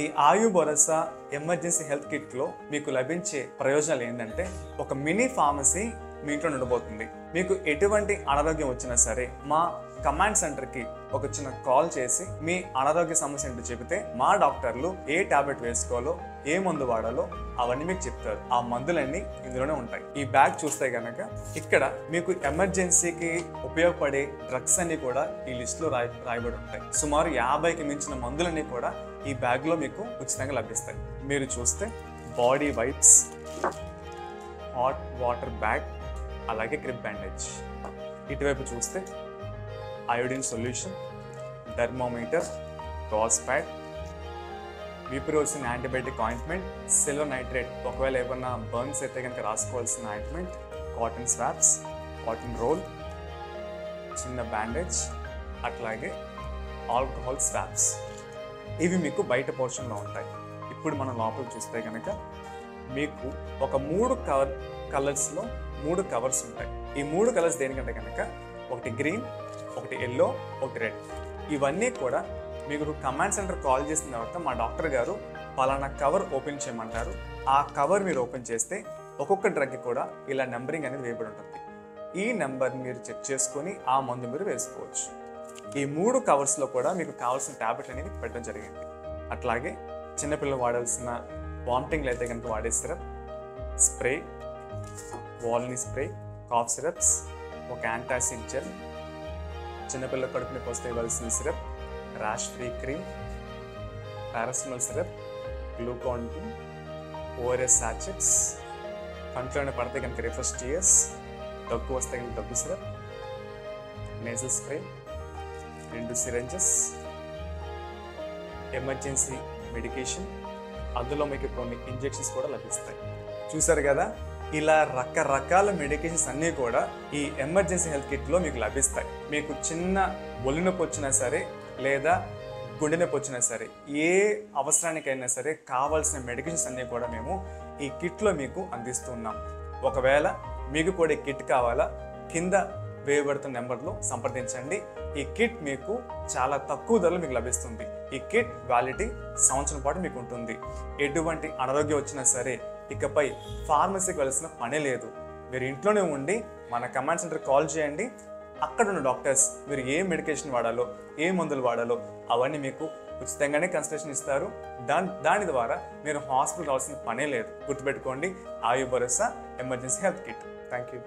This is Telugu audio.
ఈ ఆయు భరోసా ఎమర్జెన్సీ హెల్త్ కిట్లో మీకు లభించే ప్రయోజనాలు ఏంటంటే ఒక మినీ ఫార్మసీ మీ ఇంట్లో ఉండబోతుంది. మీకు ఎటువంటి అనారోగ్యం వచ్చినా సరే మా కమాండ్ సెంటర్కి ఒక చిన్న కాల్ చేసి మీ అనారోగ్య సమస్య ఏంటో చెబితే మా డాక్టర్లు ఏ టాబ్లెట్ వేసుకోవాలో ఏ మందు వాడాలో అవన్నీ మీకు చెప్తారు. ఆ మందులన్నీ ఇందులోనే ఉంటాయి. ఈ బ్యాగ్ చూస్తే కనుక ఇక్కడ మీకు ఎమర్జెన్సీకి ఉపయోగపడే డ్రగ్స్ అన్ని కూడా ఈ లిస్టులో రాయబడి ఉంటాయి. సుమారు 50కి మించిన మందులన్నీ కూడా ఈ బ్యాగ్లో మీకు ఉచితంగా లభిస్తాయి. మీరు చూస్తే body wipes, hot water bag, అలాగే గ్రిప్ బ్యాండేజ్. ఇటువైపు చూస్తే iodine solution, thermometer, gauze pad, విప్రోసిన్ యాంటీబయాటిక్ ఆయింట్మెంట్, సిల్వర్ నైట్రేట్ ఒకవేళ ఏమన్నా బర్న్స్ అయితే కనుక రాసుకోవాల్సిన ointment, cotton swabs, cotton roll, చిన్న బ్యాండేజ్, అట్లాగే ఆల్కహాల్ స్వాబ్స్. ఇవి మీకు బయట పోర్షన్లో ఉంటాయి. ఇప్పుడు మనం లోపల చూస్తే కనుక మీకు ఒక 3 కలర్స్లో 3 కవర్స్ ఉంటాయి. ఈ 3 కలర్స్ దేనికంటే కనుక ఒకటి గ్రీన్, ఒకటి ఎల్లో, ఒకటి రెడ్. ఇవన్నీ కూడా మీకు కమాండ్ సెంటర్ కాల్ చేసిన తర్వాత మా డాక్టర్ గారు పలానా కవర్ ఓపెన్ చేయమంటారు. ఆ కవర్ మీరు ఓపెన్ చేస్తే ఒక్కొక్క డ్రగ్కి కూడా ఇలా నెంబరింగ్ అనేది వేయబడి ఉంటుంది. ఈ నెంబర్ మీరు చెక్ చేసుకొని ఆ మందు మీరు వేసుకోవచ్చు. ఈ 3 కవర్స్లో కూడా మీకు కావాల్సిన ట్యాబ్లెట్ అనేది పెట్టడం జరిగింది. అట్లాగే చిన్నపిల్లలు వాడాల్సిన వామిటింగ్లు అయితే కనుక వాడే syrup, spray, Volini spray, cough syrups, ఒక యాంటాసిడ్ జెల్, చిన్నపిల్లల కడుపుని పోస్తే ఇవ్వాల్సిన syrup, rash free cream, paracetamol syrup, Glucon D, ORS sachets, కంట్లోనే పడితే కనుక రిఫ్రెష్ టీఎస్, దగ్గు వస్తే కనుక దగ్గు syrup, nasal spray, 2 syringes, emergency medication, అందులో మీకు కొన్ని ఇంజెక్షన్స్ కూడా లభిస్తాయి. చూసారు కదా, ఇలా రకరకాల మెడికేషన్స్ అన్నీ కూడా ఈ ఎమర్జెన్సీ హెల్త్ కిట్లో మీకు లభిస్తాయి. మీకు చిన్న ఒళ్ళు నొప్పి వచ్చినా సరే లేదా గుండె నొప్పి వచ్చినా సరే ఏ అవసరానికైనా సరే కావాల్సిన మెడికేషన్స్ అన్నీ కూడా మేము ఈ కిట్లో మీకు అందిస్తున్నాం. ఒకవేళ మీకు కూడా ఈ కిట్ కావాలా, కింద వేయబడుతున్న నెంబర్లో సంప్రదించండి. ఈ కిట్ మీకు చాలా తక్కువ ధరలో మీకు లభిస్తుంది. ఈ కిట్ వ్యాలిడిటీ సంవత్సరం పాటు మీకు ఉంటుంది. ఎటువంటి అనారోగ్యం వచ్చినా సరే ఇకపై ఫార్మసీకి వెళ్ళాల్సిన పనే లేదు. మీరు ఇంట్లోనే ఉండి మన కమాండ్ సెంటర్ కాల్ చేయండి. అక్కడ ఉన్న డాక్టర్స్ మీరు ఏ మెడికేషన్ వాడాలో ఏ మందులు వాడాలో అవన్నీ మీకు ఉచితంగానే కన్సల్టేషన్ ఇస్తారు. దాని ద్వారా మీరు హాస్పిటల్ రావాల్సిన పనే లేదు. గుర్తుపెట్టుకోండి, ఆయు భరోసా emergency health kit. Thank you.